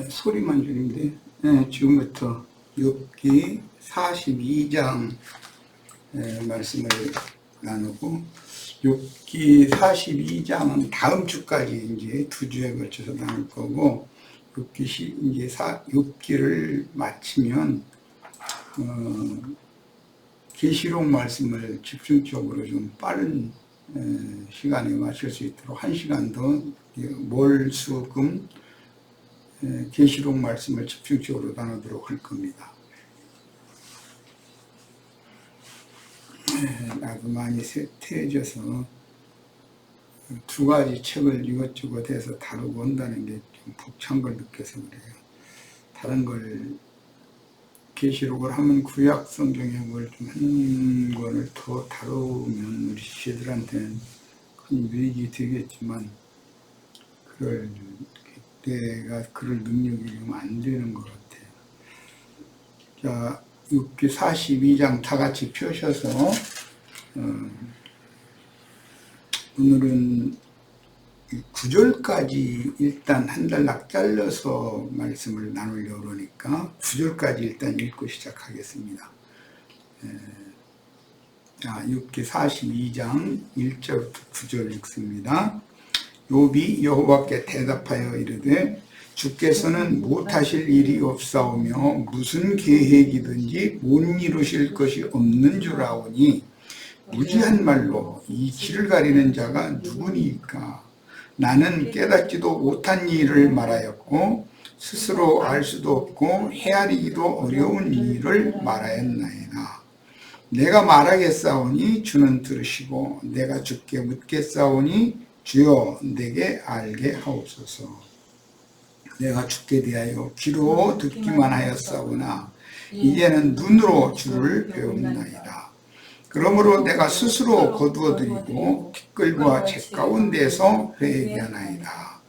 소리만 줄인데 지금부터 욥기 42장 말씀을 나누고, 욥기 42장은 다음 주까지 이제 2주에 걸쳐서 나눌 거고, 욥기를 마치면 계시록 말씀을 집중적으로 좀 빠른 시간에 마칠 수 있도록 1시간 더 월수금 계시록 말씀을 집중적으로 나누도록 할 겁니다. 나도 많이 세태해져서 2가지 책을 이것저것 해서 다루고 온다는 게 좀 벅찬 걸 느껴서 그래요. 다른 걸 계시록을 하면 구약 성경에 뭘 좀 한 권을 더 다루면 우리 시들한테는 큰 유익이 되겠지만, 내가 그럴 능력이 좀 안 되는 것 같아요. 자, 욥기 42장 다 같이 펴셔서 오늘은 9절까지 일단 한 단락 잘라서 말씀을 나누려고 그러니까 9절까지 일단 읽고 시작하겠습니다. 자, 욥기 42장 1절부터 9절 읽습니다. 욥이 여호와께 대답하여 이르되 주께서는 못하실 일이 없사오며 무슨 계획이든지 못 이루실 것이 없는 줄 아오니 무지한 말로 이 길을 가리는 자가 누구니까? 나는 깨닫지도 못한 일을 말하였고 스스로 알 수도 없고 헤아리기도 어려운 일을 말하였나이다. 내가 말하겠사오니 주는 들으시고 내가 주께 묻겠사오니 주여 내게 알게 하옵소서. 내가 주께 대하여 귀로 듣기만 하였사오나 이제는 눈으로 주를 배움나이다. 그러므로 내가 스스로 거두어드리고 티끌과 재 가운데서 회개하나이다.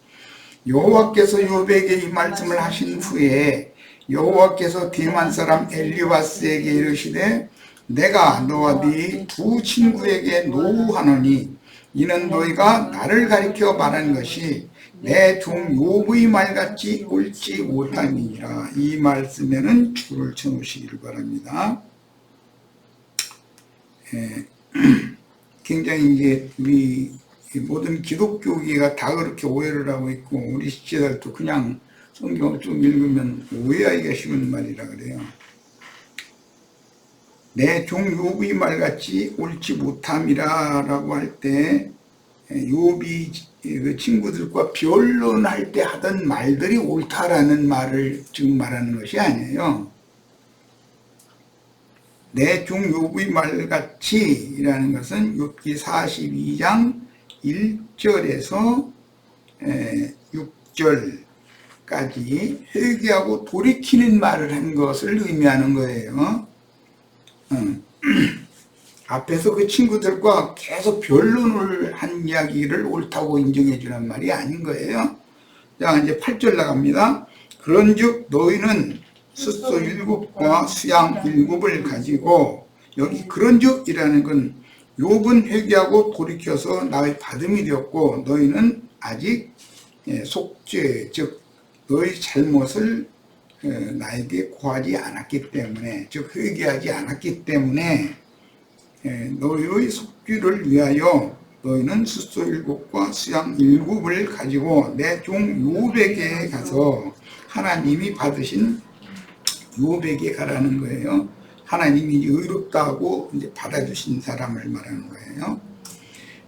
여호와께서 욥에게 이 말씀을 하신 후에 여호와께서 대만 사람 엘리바스에게 이르시되 내가 너와 네 두 친구에게 노하노니 이는 너희가 나를 가리켜 말한 것이 내 종 욥의 말같이 옳지 못함이니라. 이 말씀에는 줄을 쳐놓으시기를 바랍니다. 굉장히 이제 우리 모든 기독교계가 다 그렇게 오해를 하고 있고, 우리 시대들도 그냥 성경을 좀 읽으면 오해하기가 쉬운 말이라 그래요. 내 종 욥의 말같이 옳지 못함이라 라고 할 때 욥이 그 친구들과 변론할 때 하던 말들이 옳다라는 말을 지금 말하는 것이 아니에요. 내 종 욥의 말같이 이라는 것은 욥기 42장 1절에서 6절까지 회개하고 돌이키는 말을 한 것을 의미하는 거예요. 앞에서 그 친구들과 계속 변론을 한 이야기를 옳다고 인정해 주는 말이 아닌 거예요. 자, 이제 8절 나갑니다. 그런즉 너희는 숫소 7과 수양 7을 가지고, 여기 그런즉이라는 건 욥은 회개하고 돌이켜서 나의 받음이 되었고 너희는 아직 속죄, 즉 너희 잘못을 나에게 고하지 않았기 때문에, 즉 회개하지 않았기 때문에 너희의 속죄를 위하여 너희는 숫소 7과 수양 7을 가지고 내 종 욥에게 가서 하나님이 받으신 욥에게 가라는 거예요. 하나님이 의롭다고 이제 받아주신 사람을 말하는 거예요.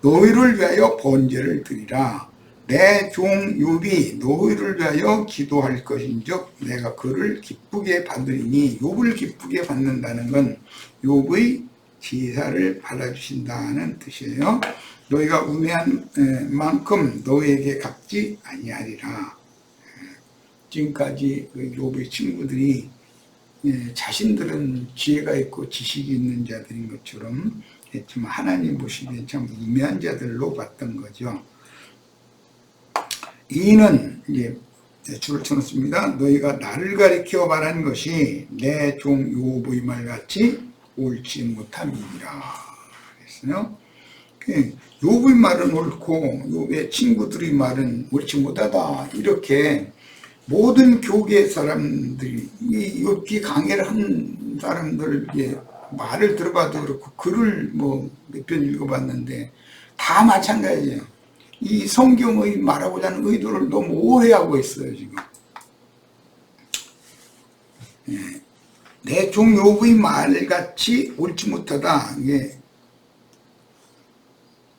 너희를 위하여 번제를 드리라. 내 종 욥이 너희를 위하여 기도할 것인즉 내가 그를 기쁘게 받으리니, 욥을 기쁘게 받는다는 건 욥의 제사를 받아주신다는 뜻이에요. 너희가 우매한 만큼 너희에게 갚지 아니하리라. 지금까지 욥의 친구들이 자신들은 지혜가 있고 지식이 있는 자들인 것처럼 했지만 하나님 보시기엔 참 우매한 자들로 봤던 거죠. 이는 이제 줄을 쳐놓습니다. 너희가 나를 가리켜 말한 것이 내 종 욥의 말같이 옳지 못함이니라 그랬어요. 욥의 말은 옳고 욥의 친구들의 말은 옳지 못하다, 이렇게 모든 교계 사람들이 이 욥기 강해를 한 사람들의 말을 들어봐도 그렇고 글을 뭐 몇 편 읽어봤는데 다 마찬가지예요. 이 성경의 말하고자 하는 의도를 너무 오해하고 있어요 지금. 내 종 욥의 말같이 옳지 못하다.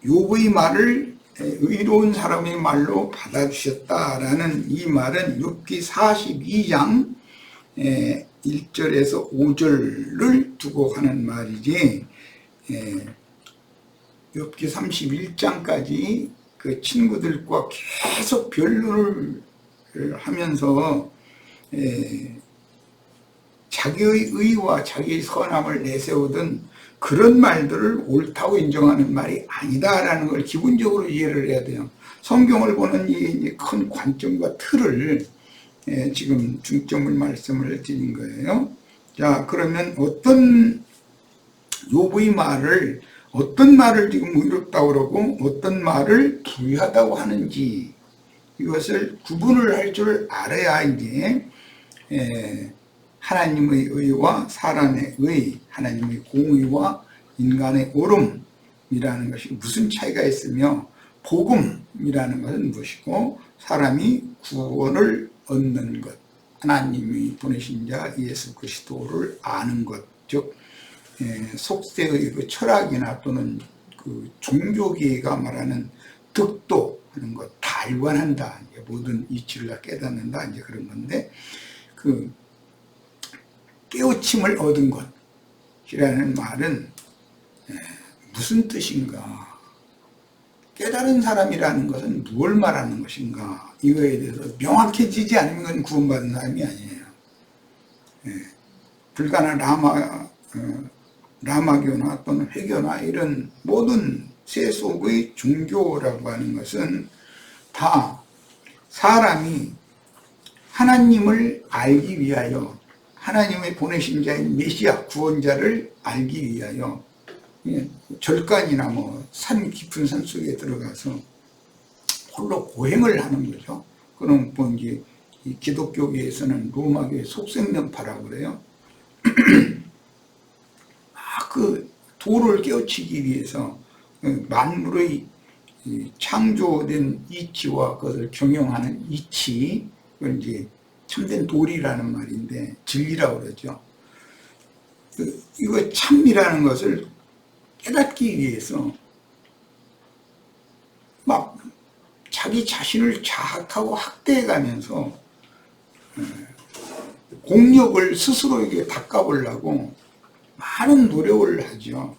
욥의 말을 의로운 사람의 말로 받아주셨다라는 이 말은 욥기 42장 1절에서 5절을 두고 하는 말이지, 욥기 31장까지 그 친구들과 계속 변론을 하면서 자기의 의와 자기의 선함을 내세우던 그런 말들을 옳다고 인정하는 말이 아니다라는 걸 기본적으로 이해를 해야 돼요. 성경을 보는 이 큰 관점과 틀을 지금 중점을 말씀을 드린 거예요. 자, 그러면 욥의 말을 어떤 말을 지금 의롭다고 그러고 어떤 말을 부유하다고 하는지 이것을 구분을 할 줄 알아야 이제 하나님의 의와 사람의 의, 하나님의 공의와 인간의 옳음이라는 것이 무슨 차이가 있으며 복음이라는 것은 무엇이고 사람이 구원을 얻는 것, 하나님이 보내신 자 예수 그리스도를 아는 것, 즉 속세의 그 철학이나 또는 그 종교계가 말하는 득도하는 것 다 일관한다. 모든 이치를 다 깨닫는다. 이제 그런 건데 그 깨우침을 얻은 것이라는 말은 무슨 뜻인가? 깨달은 사람이라는 것은 무엇을 말하는 것인가? 이거에 대해서 명확해지지 않으면 그건 구원받은 사람이 아니에요. 불가나 라마교나 또는 회교나 이런 모든 세속의 종교라고 하는 것은 다 사람이 하나님을 알기 위하여 하나님의 보내신 자인 메시아 구원자를 알기 위하여 절간이나 뭐 산 깊은 산 속에 들어가서 홀로 고행을 하는 거죠. 그럼 뭐 이제 이 기독교계에서는 로마교의 속생명파라고 그래요. 그 도를 깨우치기 위해서 만물의 창조된 이치와 그것을 경영하는 이치, 그걸 이제 참된 도리라는 말인데 진리라고 그러죠. 이거 참이라는 것을 깨닫기 위해서 막 자기 자신을 자학하고 학대해가면서 공력을 스스로에게 닦아보려고 많은 노력을 하죠.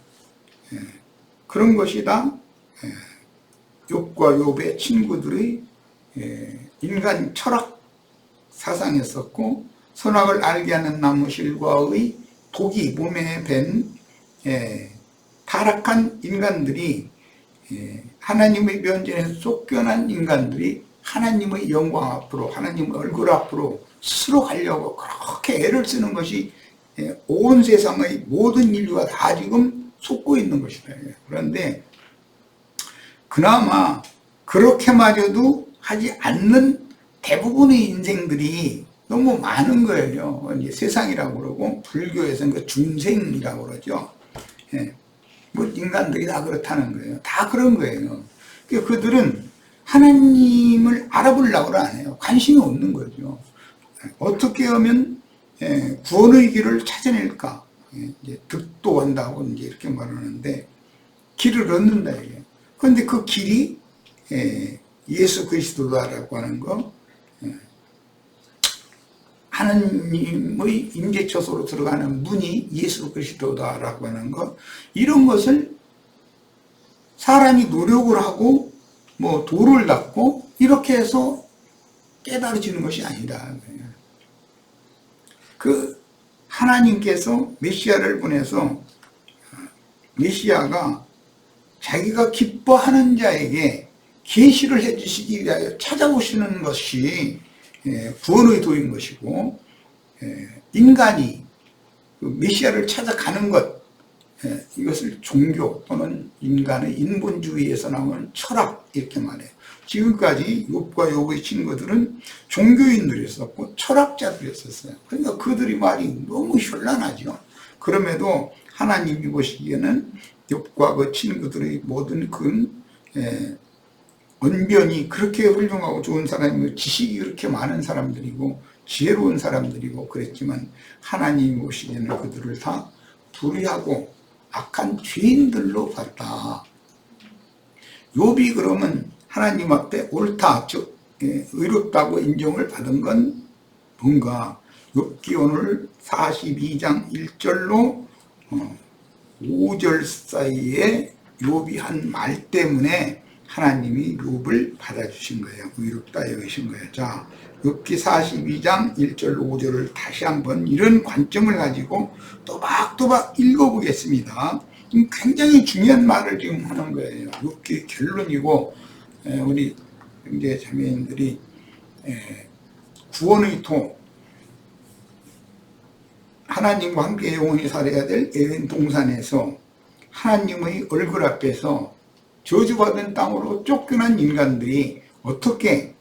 그런 것이 다 욥과 욥의 친구들의 인간 철학 사상이었었고, 선악을 알게 하는 나무실과의 독이 몸에 밴 타락한 인간들이, 하나님의 면전에서 쫓겨난 인간들이 하나님의 영광 앞으로, 하나님의 얼굴 앞으로 스스로 가려고 그렇게 애를 쓰는 것이 온 세상의 모든 인류가 다 지금 속고 있는 것이다. 그런데 그나마 그렇게마저도 하지 않는 대부분의 인생들이 너무 많은 거예요. 이제 세상이라고 그러고 불교에서는 그 중생이라고 그러죠. 뭐 인간들이 다 그렇다는 거예요. 다 그런 거예요. 그들은 하나님을 알아보려고 안 해요. 관심이 없는 거죠. 어떻게 하면 구원의 길을 찾아낼까? 이제 득도한다고 이제 이렇게 말하는데 길을 얻는다 이게. 그런데 그 길이 예수 그리스도다라고 하는 거, 하나님의 임재처소로 들어가는 문이 예수 그리스도다라고 하는 것, 이런 것을 사람이 노력을 하고 뭐 도를 닦고 이렇게 해서 깨달아지는 것이 아니다. 그 하나님께서 메시아를 보내서 메시아가 자기가 기뻐하는 자에게 계시를 해주시기 위하여 찾아오시는 것이 구원의 도인 것이고, 인간이 메시아를 찾아가는 것, 이것을 종교 또는 인간의 인본주의에서 나오는 철학 이렇게 말해요. 지금까지 욥과 욥의 친구들은 종교인들이었었고 철학자들이었었어요. 그러니까 그들이 말이 너무 현란하죠. 그럼에도 하나님이 보시기에는 욥과 그 친구들의 모든 그 언변이 그렇게 훌륭하고 좋은 사람이고 지식이 그렇게 많은 사람들이고 지혜로운 사람들이고 그랬지만 하나님이 보시기에는 그들을 다 불의하고 악한 죄인들로 봤다. 욥이 그러면 하나님 앞에 옳다, 즉 의롭다고 인정을 받은 건 뭔가? 욥기 오늘 42장 1절로 5절 사이에 욥이 한 말 때문에 하나님이 욥을 받아주신 거예요. 의롭다 여기신 거예요. 자, 욥기 42장 1절 5절을 다시 한번 이런 관점을 가지고 또박또박 읽어보겠습니다. 굉장히 중요한 말을 지금 하는 거예요. 욥기 결론이고 우리 형제 자매님들이 구원의 도, 하나님과 함께 영원히 살아야 될 에덴 동산에서 하나님의 얼굴 앞에서 저주받은 땅으로 쫓겨난 인간들이 어떻게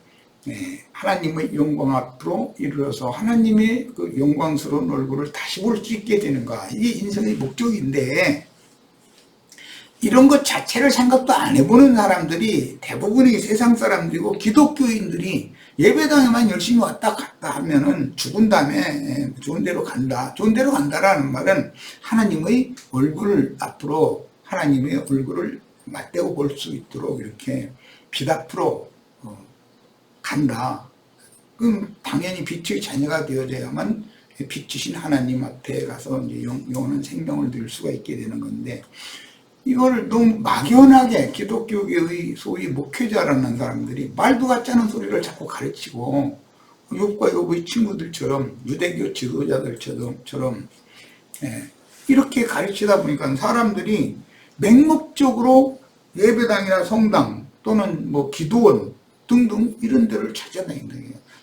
하나님의 영광 앞으로 이르러서 하나님의 그 영광스러운 얼굴을 다시 볼 수 있게 되는가. 이게 인생의 목적인데 이런 것 자체를 생각도 안 해보는 사람들이 대부분의 세상 사람들이고 기독교인들이 예배당에만 열심히 왔다 갔다 하면은 죽은 다음에 좋은 데로 간다. 좋은 데로 간다라는 말은 하나님의 얼굴 앞으로 하나님의 얼굴을 맞대고 볼 수 있도록 이렇게 빛 앞으로 간다. 그럼 당연히 빛의 자녀가 되어야만 빛이신 하나님 앞에 가서 이제 영원한 생명을 누릴 수가 있게 되는 건데 이걸 너무 막연하게 기독교계의 소위 목회자라는 사람들이 말도 같지 않은 소리를 자꾸 가르치고 욥과 욥의 친구들처럼 유대교 지도자들처럼 이렇게 가르치다 보니까 사람들이 맹목적으로 예배당이나 성당 또는 뭐 기도원 등등 이런 데를 찾아다닌다.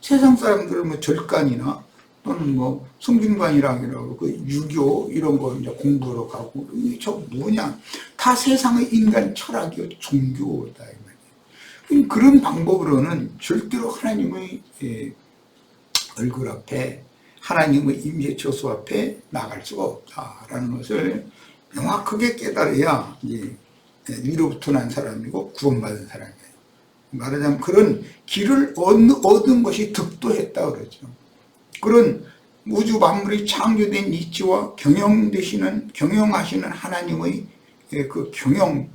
세상 사람들은 뭐 절간이나 또는 뭐 성균관이라고 그 유교 이런 거 이제 공부하러 가고 저 뭐냐 다 세상의 인간 철학이요 종교다 이 말이에요. 그런 방법으로는 절대로 하나님의 얼굴 앞에 하나님의 임재처소 앞에 나갈 수가 없다라는 것을 명확하게 깨달아야 이제 위로부터 난 사람이고 구원받은 사람이에요. 말하자면 그런 길을 얻은 것이 득도했다 그러죠. 그런 우주 만물이 창조된 이치와 경영하시는 하나님의 그 경영의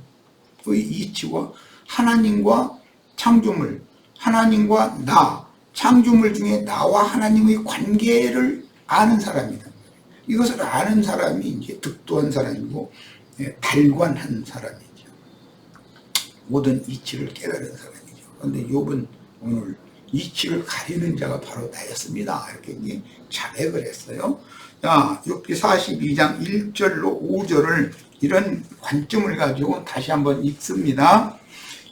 이치와 하나님과 창조물, 하나님과 창조물 중에 나와 하나님의 관계를 아는 사람이다. 이것을 아는 사람이 이제 득도한 사람이고 달관한 사람이죠. 모든 이치를 깨달은 사람이죠. 그런데 욥은 오늘 이치를 가리는 자가 바로 나였습니다. 이렇게 자백을 했어요. 자, 욥기 42장 1절로 5절을 이런 관점을 가지고 다시 한번 읽습니다.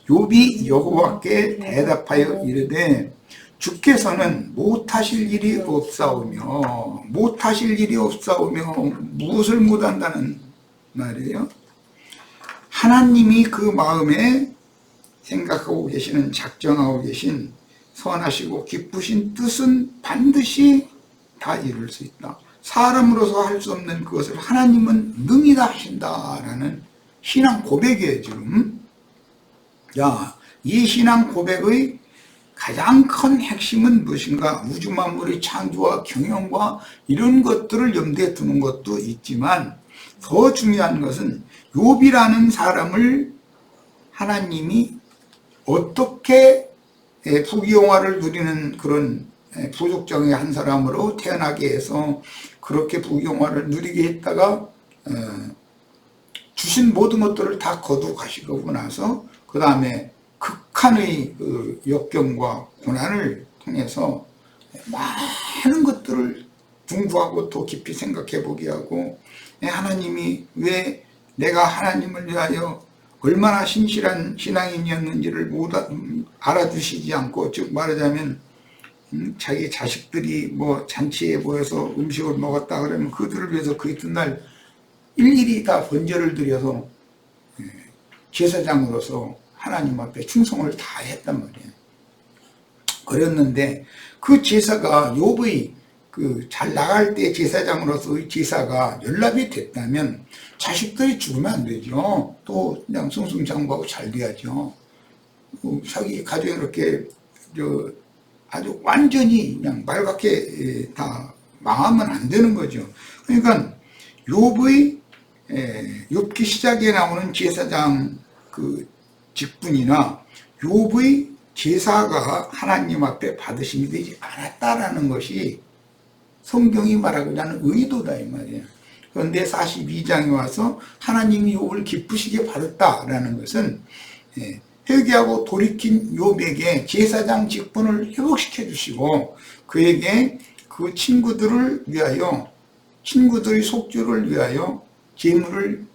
욥이 여호와께 대답하여 이르되 주께서는 못하실 일이 없사오며 무엇을 못한다는 말이에요. 하나님이 그 마음에 생각하고 계시는 작정하고 계신 선하시고 기쁘신 뜻은 반드시 다 이룰 수 있다. 사람으로서 할 수 없는 그것을 하나님은 능히 다 하신다라는 신앙 고백이에요 지금. 자, 이 신앙 고백의 가장 큰 핵심은 무엇인가? 우주 만물의 창조와 경영과 이런 것들을 염두에 두는 것도 있지만 더 중요한 것은 욥이라는 사람을 하나님이 어떻게 부귀영화를 누리는 그런 부족장의 한 사람으로 태어나게 해서 그렇게 부귀영화를 누리게 했다가 주신 모든 것들을 다 거두고 가시고 나서 그 다음에 극한의 그 역경과 고난을 통해서 많은 것들을 분구하고 더 깊이 생각해 보게 하고 하나님이 왜 내가 하나님을 위하여 얼마나 신실한 신앙인이었는지를 알아주시지 않고, 즉 말하자면 자기 자식들이 뭐 잔치에 모여서 음식을 먹었다 그러면 그들을 위해서 그 이튿날 일일이 다 번제를 드려서 제사장으로서 하나님 앞에 충성을 다 했단 말이에요. 그랬는데 그 제사가 욥의 그 잘 나갈 때 제사장으로서의 제사가 연락이 됐다면 자식들이 죽으면 안 되죠. 또 그냥 승승장구하고 잘 돼야죠. 자기 가정이 이렇게 아주 완전히 그냥 말갛게 다 망하면 안 되는 거죠. 그러니까 욥의 욥기 시작에 나오는 제사장 그 직분이나 욥의 제사가 하나님 앞에 받으심이 되지 않았다라는 것이 성경이 말하고자 하는 의도다 이 말이에요. 그런데 42장에 와서 하나님이 욥을 기쁘시게 받았다라는 것은 회개하고 돌이킨 욥에게 제사장 직분을 회복시켜 주시고 그에게 그 친구들을 위하여 친구들의 속죄를 위하여 제물을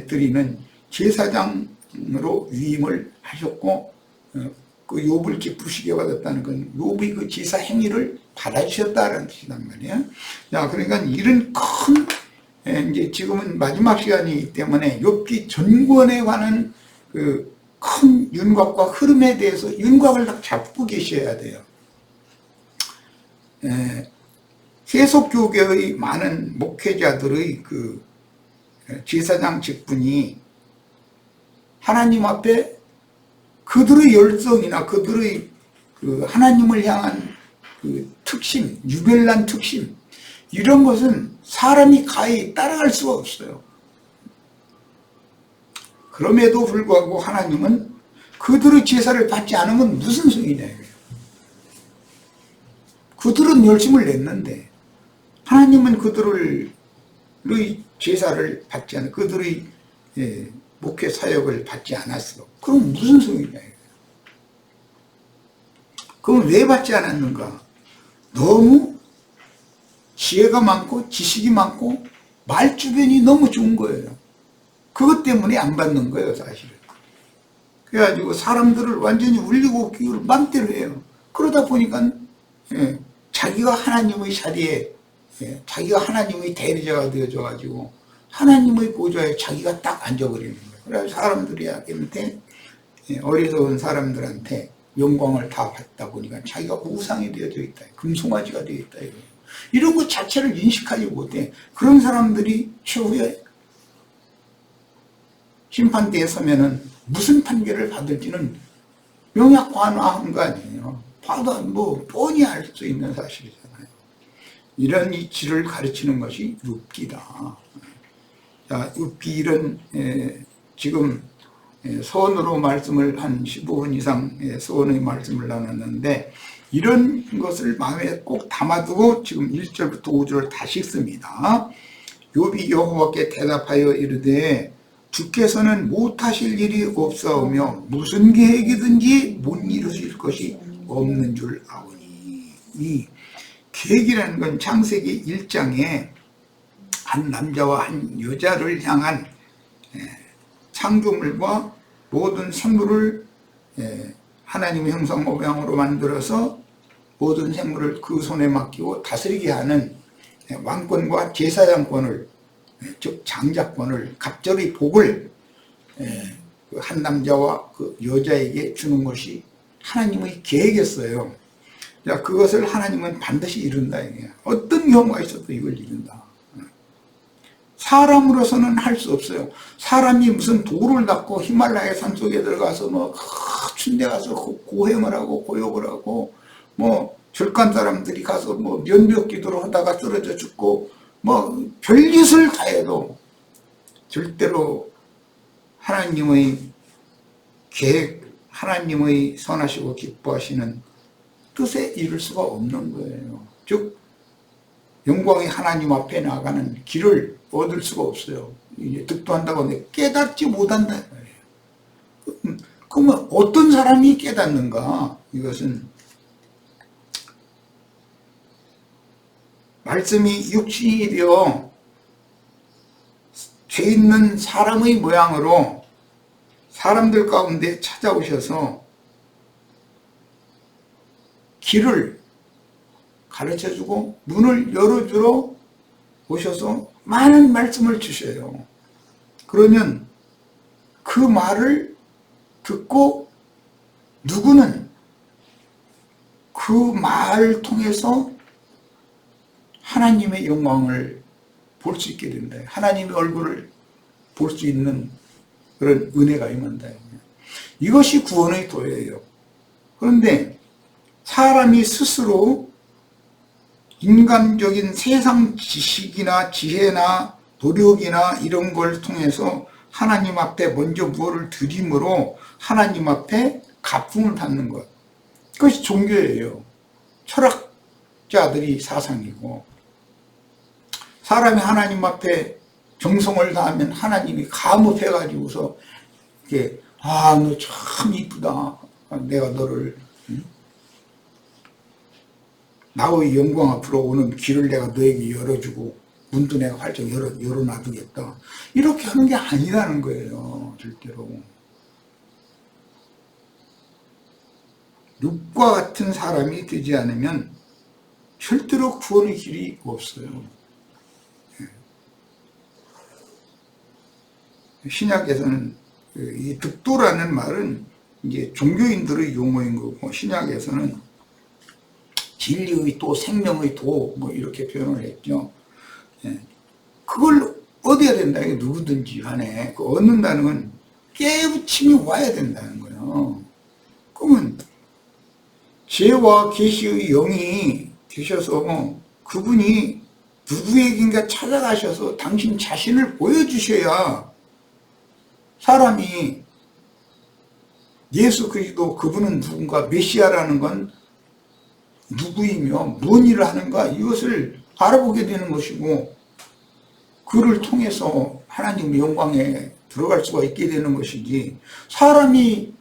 드리는 제사장으로 위임을 하셨고 그 욥을 기쁘시게 받았다는 건 욥의 그 제사 행위를 받아주셨다는 뜻이란 말이에요. 자, 그러니까 이런 큰 이제 지금은 마지막 시간이기 때문에 욥기 전권에 관한 그 큰 윤곽과 흐름에 대해서 윤곽을 딱 잡고 계셔야 돼요. 세속교계의 많은 목회자들의 그 제사장 직분이 하나님 앞에 그들의 열성이나 그들의 그 하나님을 향한 그 특심, 유별난 특심, 이런 것은 사람이 가히 따라갈 수가 없어요. 그럼에도 불구하고 하나님은 그들의 제사를 받지 않으면 무슨 소용이냐 이거예요. 그들은 열심을 냈는데 하나님은 그들의 제사를 받지 않아, 그들의 목회 사역을 받지 않았어. 그럼 무슨 소용이냐 이거예요. 그럼 왜 받지 않았는가? 너무 지혜가 많고 지식이 많고 말 주변이 너무 좋은 거예요. 그것 때문에 안 받는 거예요, 사실은. 그래가지고 사람들을 완전히 울리고 기울을 맘대로 해요. 그러다 보니까 자기가 하나님의 자리에 자기가 하나님의 대리자가 되어져가지고 하나님의 보좌에 자기가 딱 앉아버리는 거예요. 그래서 사람들한테 어리석은 사람들한테 영광을 다 받다 보니까 자기가 우상이 되어져 있다. 금송아지가 되어 있다. 이런 것 자체를 인식하지 못해. 그런 사람들이 최후에 심판대에 서면은 무슨 판결을 받을지는 명약관화한 거 아니에요. 봐도 뭐 뻔히 알 수 있는 사실이잖아요. 이런 이치를 가르치는 것이 욥기다. 자, 욥기 이런 지금 서원으로 말씀을 한 15분 이상 서원의 말씀을 나눴는데 이런 것을 마음에 꼭 담아두고 지금 1절부터 5절을 다시 읽습니다. 욥이 여호와께 대답하여 이르되 주께서는 못하실 일이 없사오며 무슨 계획이든지 못 이루실 것이 없는 줄 아오니. 이 계획이라는 건 창세기 1장에 한 남자와 한 여자를 향한 창조물과 모든 생물을 하나님의 형상 모양으로 만들어서 모든 생물을 그 손에 맡기고 다스리게 하는 왕권과 제사장권을, 즉 장자권을, 갑절의 복을 한 남자와 그 여자에게 주는 것이 하나님의 계획이었어요. 자, 그것을 하나님은 반드시 이룬다. 어떤 경우가 있어도 이걸 이룬다. 사람으로서는 할 수 없어요. 사람이 무슨 돌을 닦고 히말라야 산속에 들어가서 뭐 춘대 가서 고행을 하고 고욕을 하고 뭐 절간 사람들이 가서 뭐 면벽 기도를 하다가 쓰러져 죽고 뭐 별짓을 다 해도 절대로 하나님의 계획, 하나님의 선하시고 기뻐하시는 뜻에 이룰 수가 없는 거예요. 즉 영광의 하나님 앞에 나가는 길을 얻을 수가 없어요. 이제 득도한다고 하는데 깨닫지 못한다 말이에요. 그러면 어떤 사람이 깨닫는가? 이것은 말씀이 육신이 되어 죄 있는 사람의 모양으로 사람들 가운데 찾아오셔서 길을 가르쳐주고 문을 열어주러 오셔서 많은 말씀을 주셔요. 그러면 그 말을 듣고 누구는 그 말을 통해서 하나님의 영광을 볼 수 있게 된다. 하나님의 얼굴을 볼 수 있는 그런 은혜가 임한다. 이것이 구원의 도예요. 그런데 사람이 스스로 인간적인 세상 지식이나 지혜나 노력이나 이런 걸 통해서 하나님 앞에 먼저 무엇을 드림으로 하나님 앞에 갚음을 받는 것. 그것이 종교예요. 철학자들이 사상이고, 사람이 하나님 앞에 정성을 다하면 하나님이 감업해가지고서 이렇게 너 참 이쁘다. 내가 너를 나의 영광 앞으로 오는 길을 내가 너에게 열어주고 문도 내가 활짝 열어놔두겠다. 이렇게 하는 게 아니라는 거예요. 절대로. 룻과 같은 사람이 되지 않으면 절대로 구원의 길이 없어요. 신약에서는 이 득도라는 말은 이제 종교인들의 용어인 거고, 신약에서는 진리의 도, 생명의 도, 뭐 이렇게 표현을 했죠. 그걸 얻어야 된다. 이게 누구든지 간에 그 얻는다는 건 깨우침이 와야 된다는 거예요. 그러면 죄와 계시의 영이 되셔서 그분이 누구에겐가 찾아가셔서 당신 자신을 보여주셔야 사람이 예수 그리스도 그분은 누군가 메시아라는 건 누구이며 무슨 일을 하는가 이것을 알아보게 되는 것이고, 그를 통해서 하나님의 영광에 들어갈 수가 있게 되는 것이지, 사람이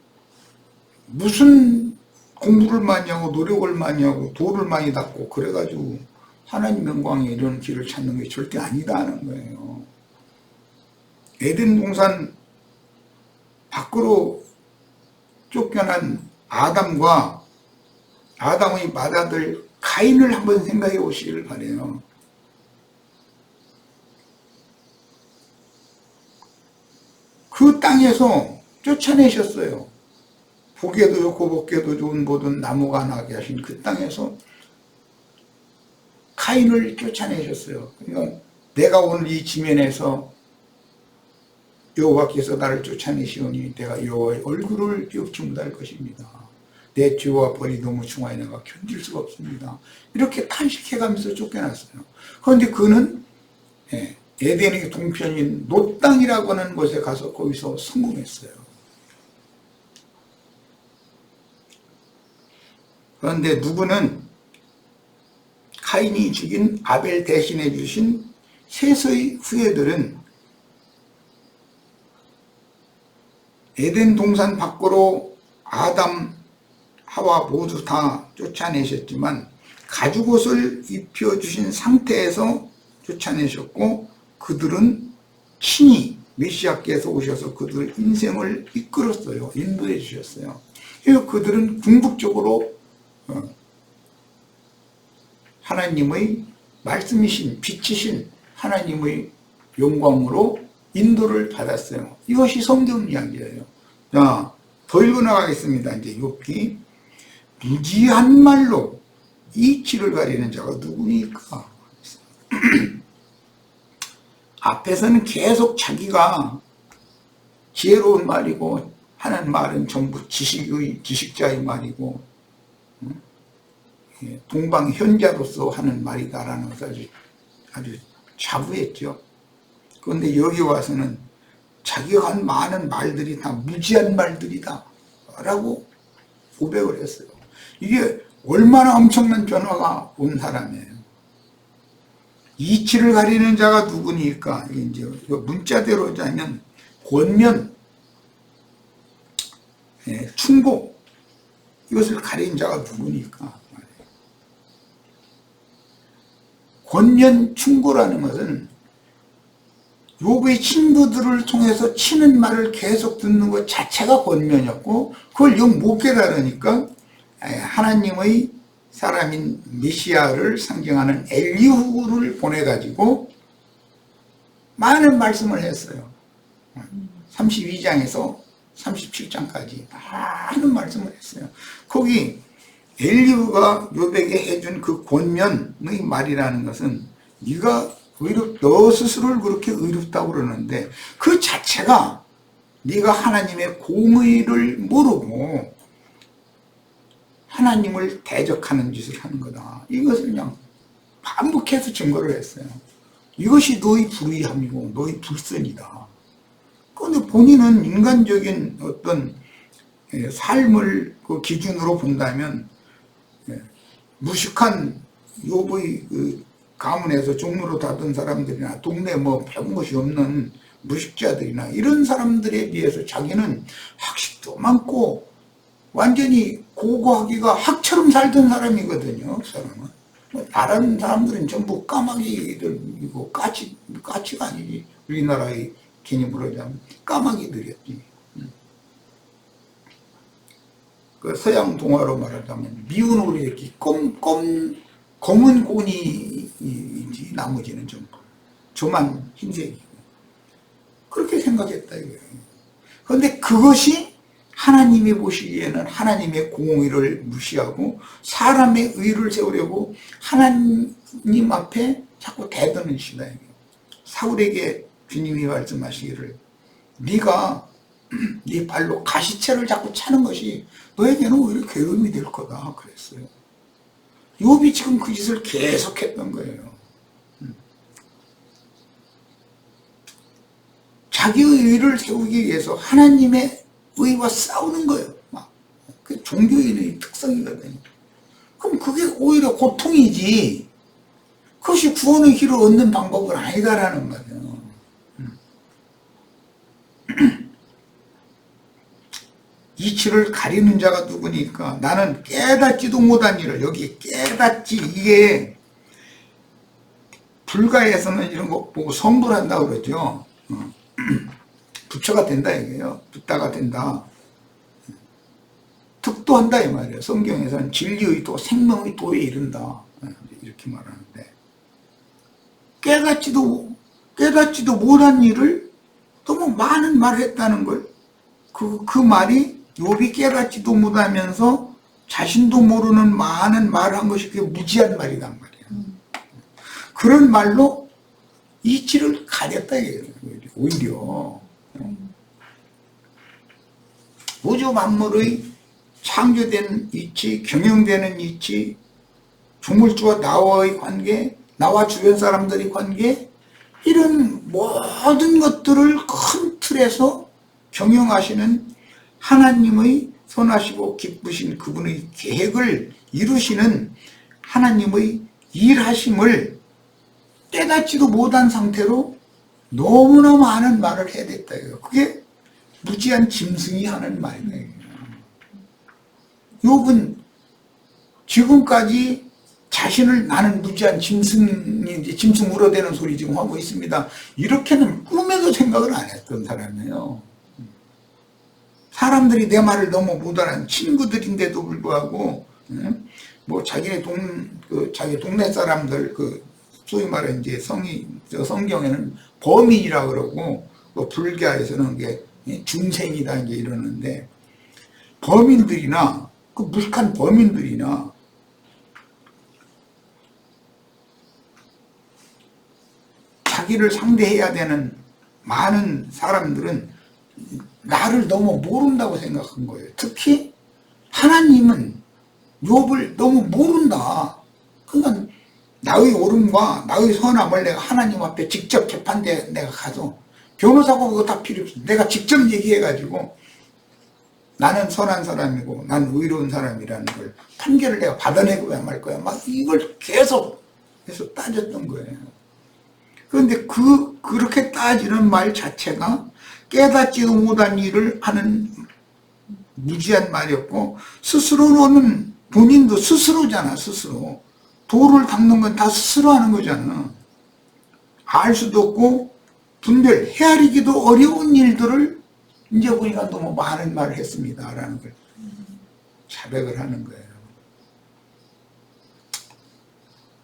무슨 공부를 많이 하고 노력을 많이 하고 도를 많이 닦고 그래가지고 하나님 영광에 이런 길을 찾는 게 절대 아니다 하는 거예요. 에덴 동산 밖으로 쫓겨난 아담과 아담의 맏아들 가인을 한번 생각해 보시길 바래요. 그 땅에서 쫓아내셨어요. 보기에도 좋고 먹기에도 좋은 모든 나무가 나게 하신 그 땅에서 가인을 쫓아내셨어요. 그러니까 내가 오늘 이 지면에서 여호와께서 나를 쫓아내시오니 내가 여호와의 얼굴을 비옵지 못할 것입니다. 내 죄와 벌이 너무 중하여 내가 견딜 수가 없습니다. 이렇게 탄식해가면서 쫓겨났어요. 그런데 그는 에덴의 동편인 놋 땅이라고 하는 곳에 가서 거기서 성공했어요. 그런데 누구는 카인이 죽인 아벨 대신해 주신 셋의 후예들은 에덴 동산 밖으로 아담, 하와 모두 다 쫓아내셨지만 가죽옷을 입혀주신 상태에서 쫓아내셨고, 그들은 친히 메시아께서 오셔서 그들의 인생을 이끌었어요. 인도해 주셨어요. 그래서 그들은 궁극적으로 하나님의 말씀이신 빛이신 하나님의 영광으로 인도를 받았어요. 이것이 성경 이야기예요. 자, 더 읽어나가겠습니다. 이제 욥기. 무지한 말로 이치를 가리는 자가 누구니까? 앞에서는 계속 자기가 지혜로운 말이고 하는 말은 전부 지식자의 말이고 동방현자로서 하는 말이다라는 것을 아주 자부했죠. 그런데 여기 와서는 자기가 한 많은 말들이 다 무지한 말들이다 라고 고백을 했어요. 이게 얼마나 엄청난 변화가 온 사람이에요. 이치를 가리는 자가 누구니까? 이제 문자대로 자면 권면, 충고, 이것을 가린 자가 누구니까? 권면, 충고라는 것은 욥의 친구들을 통해서 치는 말을 계속 듣는 것 자체가 권면이었고, 그걸 영 못 깨달으니까 하나님의 사람인 메시아를 상징하는 엘리후를 보내가지고 많은 말씀을 했어요. 32장에서 37장까지 많은 말씀을 했어요. 거기 엘리후가 욥에게 해준 그 권면의 말이라는 것은 네가 너 스스로를 그렇게 의롭다고 그러는데 그 자체가 네가 하나님의 공의를 모르고 하나님을 대적하는 짓을 하는 거다. 이것을 그냥 반복해서 증거를 했어요. 이것이 너희 불의함이고 너희 불선이다. 그런데 본인은 인간적인 어떤 삶을 그 기준으로 본다면 무식한 욥의 그 가문에서 종로로 다던 사람들이나 동네 뭐 배운 것이 없는 무식자들이나 이런 사람들에 비해서 자기는 학식도 많고 완전히 고고하기가 학처럼 살던 사람이거든요. 그 사람은. 다른 사람들은 전부 까마귀들이고 까치가 아니지. 우리나라의 개념으로 하자면 까마귀들이었지. 그 서양 동화로 말하자면 미운 오리 이렇게 검은 꼬니이지 나머지는 좀 조만 흰색이고 그렇게 생각했다 이거예요. 그런데 그것이 하나님이 보시기에는 하나님의 공의를 무시하고 사람의 의를 세우려고 하나님 앞에 자꾸 대드는 시다. 사울에게 주님이 말씀하시기를 네가 네 발로 가시채를 자꾸 차는 것이 너에게는 오히려 괴로움이 될 거다 그랬어요. 욥이 지금 그 짓을 계속했던 거예요. 자기의 의를 세우기 위해서 하나님의 의와 싸우는 거예요. 그 종교인의 특성이거든요. 그럼 그게 오히려 고통이지 그것이 구원의 길을 얻는 방법은 아니다라는 거예요. 이치를 가리는 자가 누구니까 나는 깨닫지도 못한 일을 여기 깨닫지 이게 불가에서는 이런 거 보고 성불한다고 그러죠. 부처가 된다 이게요. 붓다가 된다. 득도한다 이 말이에요. 성경에서는 진리의 도, 생명의 도에 이른다 이렇게 말하는데 깨닫지도 못한 일을 너무 많은 말을 했다는 걸 그 말이 욥이 깨닫지도 못하면서 자신도 모르는 많은 말을 한 것이 그게 무지한 말이란 말이에요. 그런 말로 이치를 가렸다 이거예요. 오히려 우주 만물의 창조된 이치, 경영되는 이치, 조물주와 나와의 관계, 나와 주변 사람들의 관계 이런 모든 것들을 큰 틀에서 경영하시는 하나님의 선하시고 기쁘신 그분의 계획을 이루시는 하나님의 일하심을 깨닫지도 못한 상태로 너무나 많은 말을 해야 됐다. 그게 무지한 짐승이 하는 말이에요. 욥은 지금까지 자신을 나는 무지한 짐승인지 짐승 울어대는 소리 지금 하고 있습니다. 이렇게는 꿈에도 생각을 안 했던 사람이에요. 사람들이 내 말을 너무 못 알아듣는 친구들인데도 불구하고 뭐 자기 동네 사람들 소위 말해 이제 성경에는 범인이라 그러고 뭐 불교에서는 게 중생이다 이제 이러는데 범인들이나 그 무식한 범인들이나 자기를 상대해야 되는 많은 사람들은 나를 너무 모른다고 생각한 거예요. 특히 하나님은 욥을 너무 모른다. 그러니까 나의 옳음과 나의 선함을 내가 하나님 앞에 직접 재판대에 내가 가서 변호사고 그거 다 필요 없어. 내가 직접 얘기해가지고 나는 선한 사람이고 난 의로운 사람이라는 걸 판결을 내가 받아내고야 말 거야. 막 이걸 계속 해서 따졌던 거예요. 그런데 그렇게 따지는 말 자체가 깨닫지도 못한 일을 하는 무지한 말이었고 스스로는 본인도 스스로잖아. 스스로 도를 닦는 건 다 스스로 하는 거잖아. 알 수도 없고 분별 헤아리기도 어려운 일들을 이제 보니까 너무 많은 말을 했습니다 라는 걸 자백을 하는 거예요.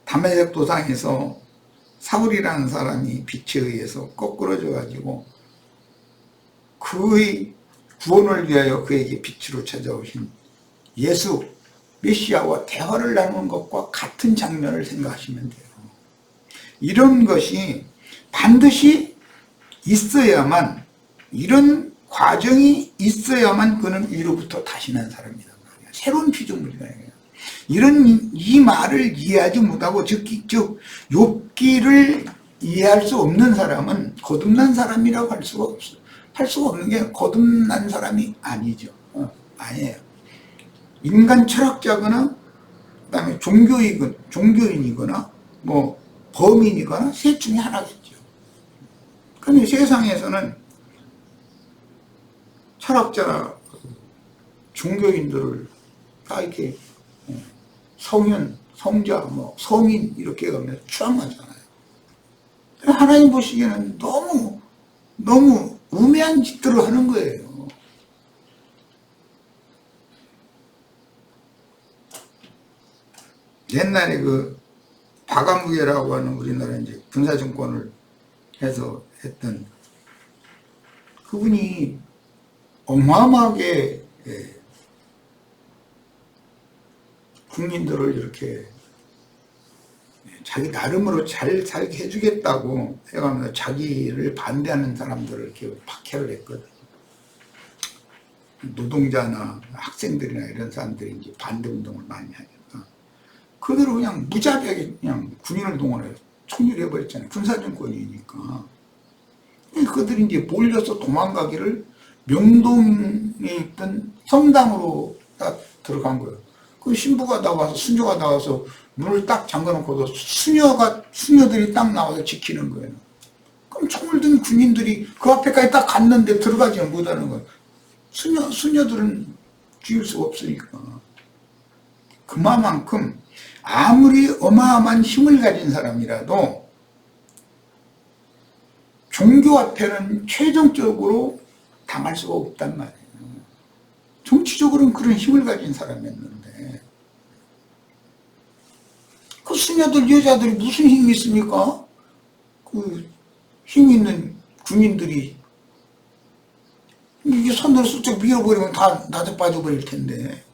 담에색 도상에서 사울이라는 사람이 빛에 의해서 거꾸러져 가지고 그의 구원을 위하여 그에게 빛으로 찾아오신 예수 메시아와 대화를 나누는 것과 같은 장면을 생각하시면 돼요. 이런 것이 반드시 있어야만, 이런 과정이 있어야만 그는 위로부터 다시 난 사람이란 말이에요. 새로운 피조물이다. 이 말을 이해하지 못하고 즉 욥기를 이해할 수 없는 사람은 거듭난 사람이라고 할 수가 없어요. 할 수가 없는 게 거듭난 사람이 아니죠. 아니에요. 인간 철학자거나 그다음에 종교인이거나 뭐 범인이거나 셋 중에 하나겠죠. 그런데 세상에서는 철학자, 종교인들을 다 이렇게 성현, 성자, 뭐 성인 이렇게 가면 추앙하잖아요. 하나님 보시기에는 너무 우매한 짓들을 하는 거예요. 옛날에 그 박완구계라고 하는 우리나라 이제 군사정권을 해서 했던 그분이 어마어마하게 국민들을 이렇게 자기 나름으로 잘 살게 해주겠다고 해가면서 자기를 반대하는 사람들을 이렇게 박해를 했거든요. 노동자나 학생들이나 이런 사람들이 이제 반대 운동을 많이 하니까 그대로 그냥 무자비하게 그냥 군인을 동원해서 총질해버렸잖아요. 군사정권이니까. 그들이 이제 몰려서 도망가기를 명동에 있던 성당으로 딱 들어간 거예요. 그 신부가 나와서, 수녀가 나와서 문을 딱 잠가놓고도 수녀들이 딱 나와서 지키는 거예요. 그럼 총을 든 군인들이 그 앞에까지 딱 갔는데 들어가지 못하는 거예요. 수녀들은 죽일 수가 없으니까. 그만큼 아무리 어마어마한 힘을 가진 사람이라도 종교 앞에는 최종적으로 당할 수가 없단 말이에요. 정치적으로는 그런 힘을 가진 사람이었는데 그 수녀들 여자들이 무슨 힘이 있습니까? 그 힘 있는 군인들이 이게 손으로 슬쩍 밀어버리면 다 나도 빠져버릴 텐데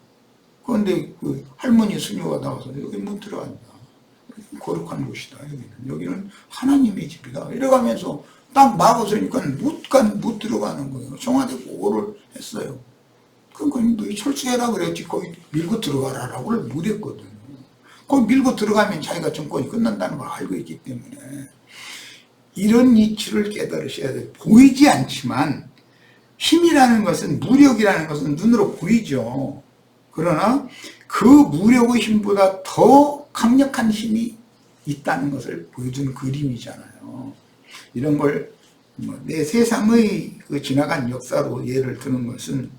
그런데 그 할머니 수녀가 나와서 여기 못 들어간다. 거룩한 곳이다. 여기는 하나님의 집이다. 이래가면서 딱 막아서니까 못 들어가는 거예요. 청와대 보고를 했어요. 그러니까 너희 철수해라 그랬지 거기 밀고 들어가라라고 못 했거든요. 거기 밀고 들어가면 자기가 정권이 끝난다는 걸 알고 있기 때문에 이런 이치를 깨달으셔야 돼요. 보이지 않지만 힘이라는 것은, 무력이라는 것은 눈으로 보이죠. 그러나 그 무력의 힘보다 더 강력한 힘이 있다는 것을 보여준 그림이잖아요. 이런 걸 내 세상의 그 지나간 역사로 예를 드는 것은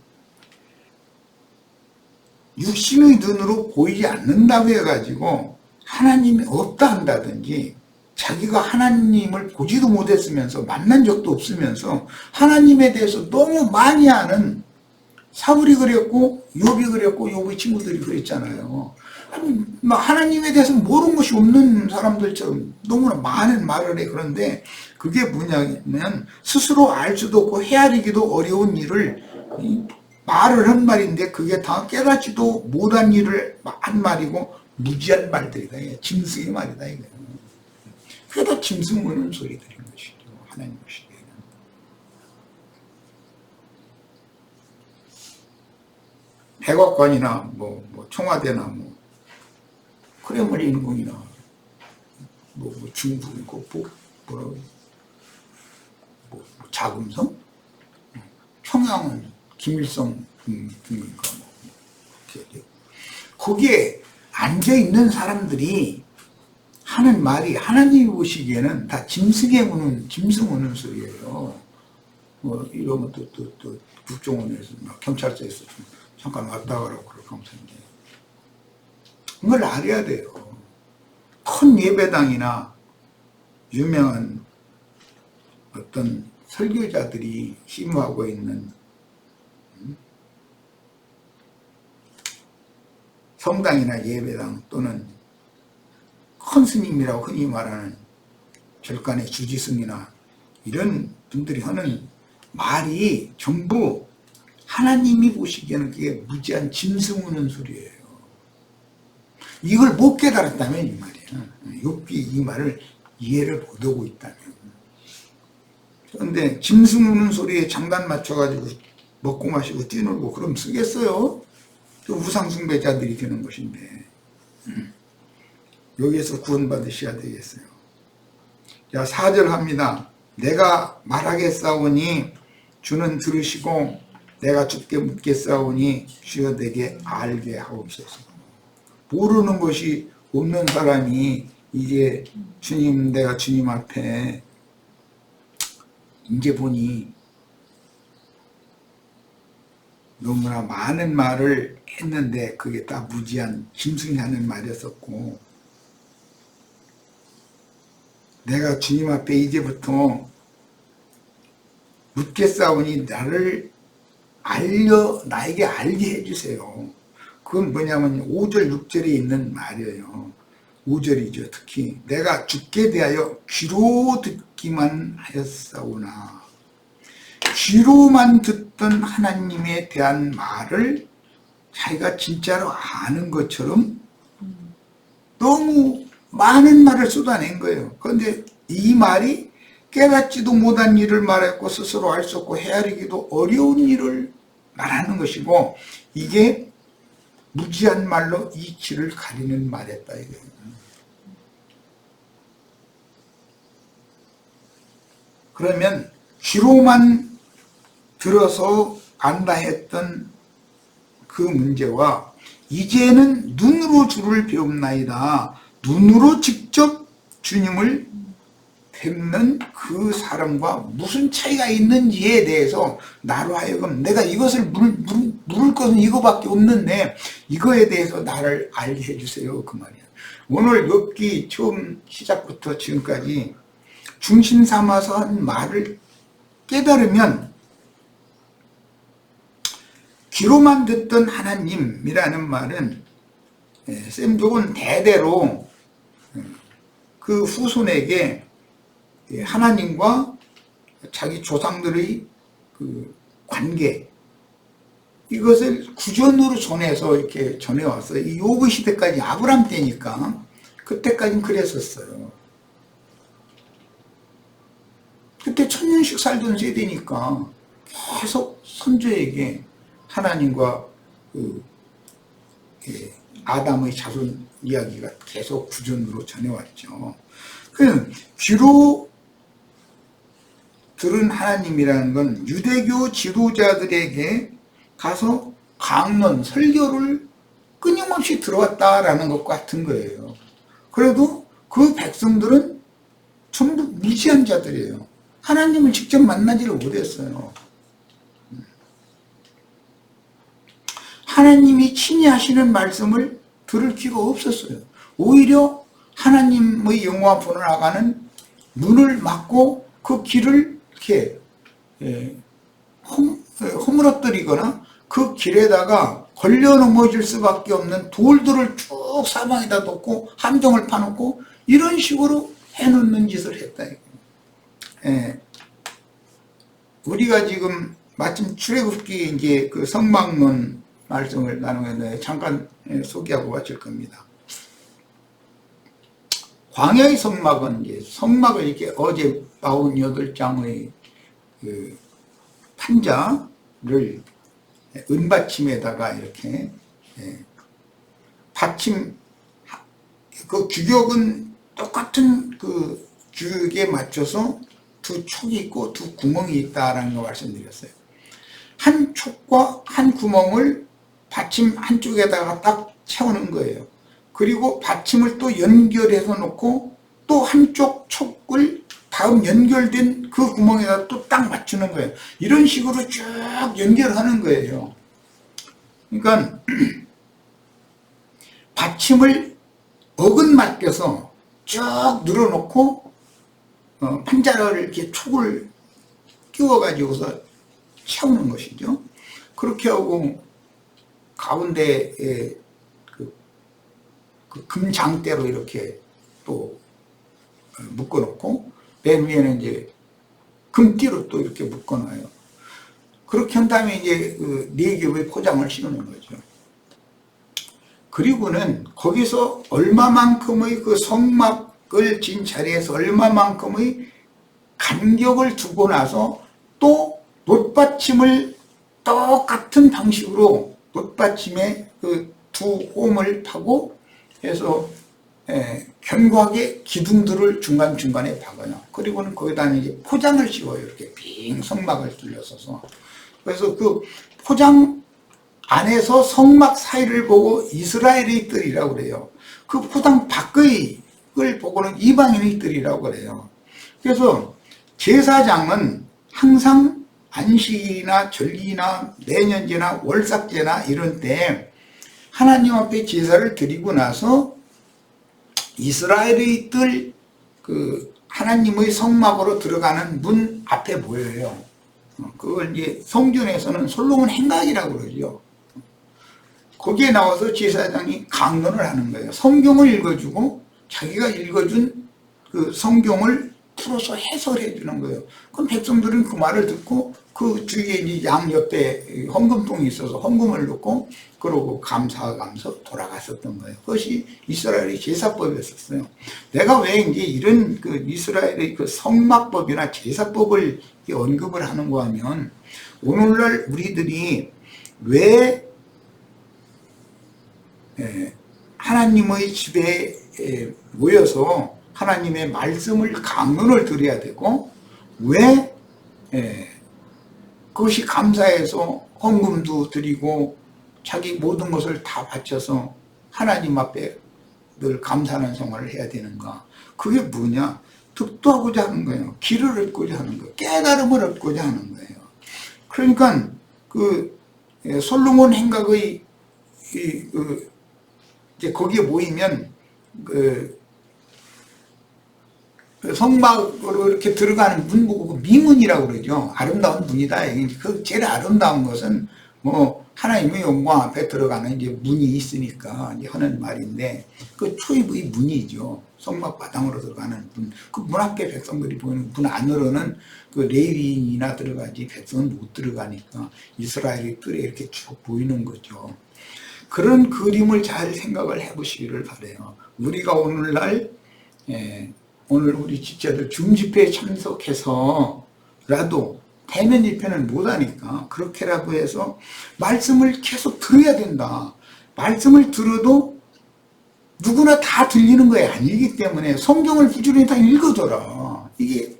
육신의 눈으로 보이지 않는다고 해가지고 하나님이 없다 한다든지 자기가 하나님을 보지도 못했으면서 만난 적도 없으면서 하나님에 대해서 너무 많이 아는 사울이 그랬고 욥이 그랬고 욥의 친구들이 그랬잖아요. 하나님에 대해서 모르는 것이 없는 사람들처럼 너무나 많은 말을 해. 그런데 그게 뭐냐면 스스로 알 수도 없고 헤아리기도 어려운 일을 말을 한 말인데 그게 다 깨닫지도 못한 일을 한 말이고 무지한 말들이다. 짐승의 말이다. 그게 다 짐승 무는 소리들인 것이죠. 하나님 보시기에는. 백악관이나 뭐 청와대나 크렘린궁이나 중국이고 뭐라고 자금성? 평양은 김일성 등인가 거기에 앉아있는 사람들이 하는 말이 하나님이 보시기에는 다 짐승 우는 소리예요. 이러면 또 국정원에서 경찰서에서 좀 잠깐 왔다 가라고 그렇게 하면서 그걸 알아야 돼요. 큰 예배당이나 유명한 어떤 설교자들이 심호하고 있는 성당이나 예배당 또는 큰 스님이라고 흔히 말하는 절간의 주지승이나 이런 분들이 하는 말이 전부 하나님이 보시기에는 그게 무지한 짐승 우는 소리예요. 이걸 못 깨달았다면 이 말이에요. 욥기 이 말을 이해를 못하고 있다면. 그런데 짐승 우는 소리에 장단 맞춰가지고 먹고 마시고 뛰놀고 그럼 쓰겠어요? 그 우상숭배자들이 되는 것인데 여기에서 구원받으셔야 되겠어요. 자, 4절 합니다. 내가 말하겠사오니 주는 들으시고 내가 주께 묻겠사오니 주여 내게 알게 하옵소서. 모르는 것이 없는 사람이 이제 주님, 내가 주님 앞에 이제 보니 너무나 많은 말을 했는데 그게 다 무지한 짐승이 하는 말이었었고, 내가 주님 앞에 이제부터 묻겠사오니 나에게 알게 해주세요. 그건 뭐냐면 5절 6절에 있는 말이에요. 5절이죠. 특히 내가 주께 대하여 귀로 듣기만 하였사오나, 귀로만 듣던 하나님에 대한 말을 자기가 진짜로 아는 것처럼 너무 많은 말을 쏟아낸 거예요. 그런데 이 말이 깨닫지도 못한 일을 말했고 스스로 알 수 없고 헤아리기도 어려운 일을 말하는 것이고, 이게 무지한 말로 이치를 가리는 말이었다 이거예요. 그러면 귀로만 들어서 안다 했던 그 문제와 이제는 눈으로 주를 배웁나이다, 눈으로 직접 주님을 뵙는 그 사람과 무슨 차이가 있는지에 대해서 나로 하여금 내가 이것을 물을 것은 이거밖에 없는데 이거에 대해서 나를 알게 해주세요, 그 말이야. 오늘 욥기 처음 시작부터 지금까지 중심 삼아서 한 말을 깨달으면, 귀로만 듣던 하나님이라는 말은 셈족은 대대로 그 후손에게 하나님과 자기 조상들의 그 관계, 이것을 구전으로 전해서 이렇게 전해왔어요. 이 욥의 시대까지, 아브람 때니까 그때까지는 그랬었어요. 그때 1000년씩 살던 세대니까 계속 선조에게 하나님과 그 아담의 자손 이야기가 계속 구전으로 전해왔죠. 그 귀로 들은 하나님이라는 건 유대교 지도자들에게 가서 강론, 설교를 끊임없이 들어왔다라는 것과 같은 거예요. 그래도 그 백성들은 전부 무지한 자들이에요. 하나님을 직접 만나지를 못했어요. 하나님이 친히 하시는 말씀을 들을 기가 없었어요. 오히려 하나님의 영화 보러 나가는 문을 막고 그 길을 이렇게 허물어뜨리거나 그 길에다가 걸려 넘어질 수밖에 없는 돌들을 쭉 사방에다 놓고 함정을 파놓고 이런 식으로 해놓는 짓을 했다. 우리가 지금 마침 출애굽기 이제 그 성막론 말씀을 나누는데 잠깐 소개하고 마칠 겁니다. 광야의 성막은 이제 성막을 이렇게 어제 48장의 그 판자를 은받침에다가 이렇게 받침, 그 규격은 똑같은 그 규격에 맞춰서 두 촉이 있고 두 구멍이 있다라는 거 말씀드렸어요. 한 촉과 한 구멍을 받침 한쪽에다가 딱 채우는 거예요. 그리고 받침을 또 연결해서 놓고 또 한쪽 촉을 다음 연결된 그 구멍에다 또 딱 맞추는 거예요. 이런 식으로 쭉 연결하는 거예요. 그러니까 받침을 어긋맞겨서 쭉 늘어놓고 판자를 이렇게 촉을 끼워가지고서 채우는 것이죠. 그렇게 하고 가운데에 그 금장대로 이렇게 또 묶어놓고 맨 위에는 이제 금띠로 또 이렇게 묶어놔요. 그렇게 한 다음에 이제 그 4겹의 포장을 씌우는 거죠. 그리고는 거기서 얼마만큼의 그 성막을 진 자리에서 얼마만큼의 간격을 두고 나서 또 놋받침을 똑같은 방식으로 놋받침에 그 두 홈을 파고 해서 견고하게 기둥들을 중간중간에 박아요. 그리고는 거기다 이제 포장을 씌워요. 이렇게 빙 성막을 둘러서서. 그래서 그 포장 안에서 성막 사이를 보고 이스라엘의 뜰이라고 그래요. 그 포장 밖의 을 보고는 이방인의 뜰이라고 그래요. 그래서 제사장은 항상 안식이나 절기나 내년제나 월삭제나 이런 때 하나님 앞에 제사를 드리고 나서 이스라엘의 뜰 그 하나님의 성막으로 들어가는 문 앞에 모여요. 그걸 이제 성전에서는 솔로몬 행각이라고 그러죠. 거기에 나와서 제사장이 강론을 하는 거예요. 성경을 읽어주고 자기가 읽어준 그 성경을 풀어서 해설해 주는 거예요. 그럼 백성들은 그 말을 듣고 그 주위에 이제 양 옆에 헌금통이 있어서 헌금을 넣고 그러고 감사하면서 돌아갔었던 거예요. 그것이 이스라엘의 제사법이었어요. 내가 왜 이제 이런 그 이스라엘의 그 성막법이나 제사법을 언급을 하는가 하면 오늘날 우리들이 왜 하나님의 집에 모여서 하나님의 말씀을 강론을 드려야 되고 왜 그것이 감사해서 헌금도 드리고 자기 모든 것을 다 바쳐서 하나님 앞에 늘 감사하는 생활을 해야 되는가. 그게 뭐냐? 득도하고자 하는 거예요. 길을 얻고자 하는 거예요. 깨달음을 얻고자 하는 거예요. 그러니까 그 솔로몬 행각의 이제 거기에 모이면 그 성막으로 이렇게 들어가는 문 보고 미문이라고 그러죠. 아름다운 문이다. 그 제일 아름다운 것은 뭐 하나님의 영광 앞에 들어가는 이제 문이 있으니까 이제 하는 말인데 그 초입의 문이죠. 성막 마당으로 들어가는 문. 그 문 앞에 백성들이 보이는 문 안으로는 그 레위인이나 들어가지 백성은 못 들어가니까 이스라엘의 뜰에 이렇게 쭉 보이는 거죠. 그런 그림을 잘 생각을 해보시기를 바라요. 우리가 오늘날 오늘 우리 집사들 중집회에 참석해서라도 대면 집회는 못하니까 그렇게라도 해서 말씀을 계속 들어야 된다. 말씀을 들어도 누구나 다 들리는 거 아니기 때문에 성경을 부지런히 다 읽어줘라. 이게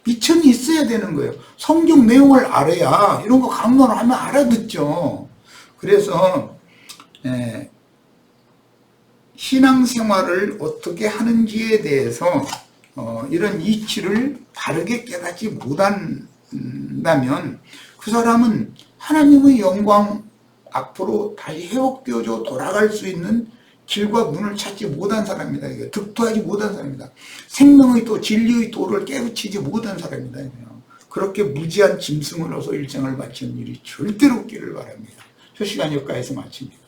미천이 있어야 되는 거예요. 성경 내용을 알아야 이런 거 강론을 하면 알아듣죠. 그래서 신앙생활을 어떻게 하는지에 대해서 이런 이치를 바르게 깨닫지 못한다면 그 사람은 하나님의 영광 앞으로 다시 회복되어져 돌아갈 수 있는 길과 문을 찾지 못한 사람이다. 득도하지 못한 사람이다. 생명의 도, 진리의 도를 깨우치지 못한 사람이다. 그렇게 무지한 짐승으로서 일생을 바치는 일이 절대로 없기를 바랍니다. 저 시간 여기까지서 마칩니다.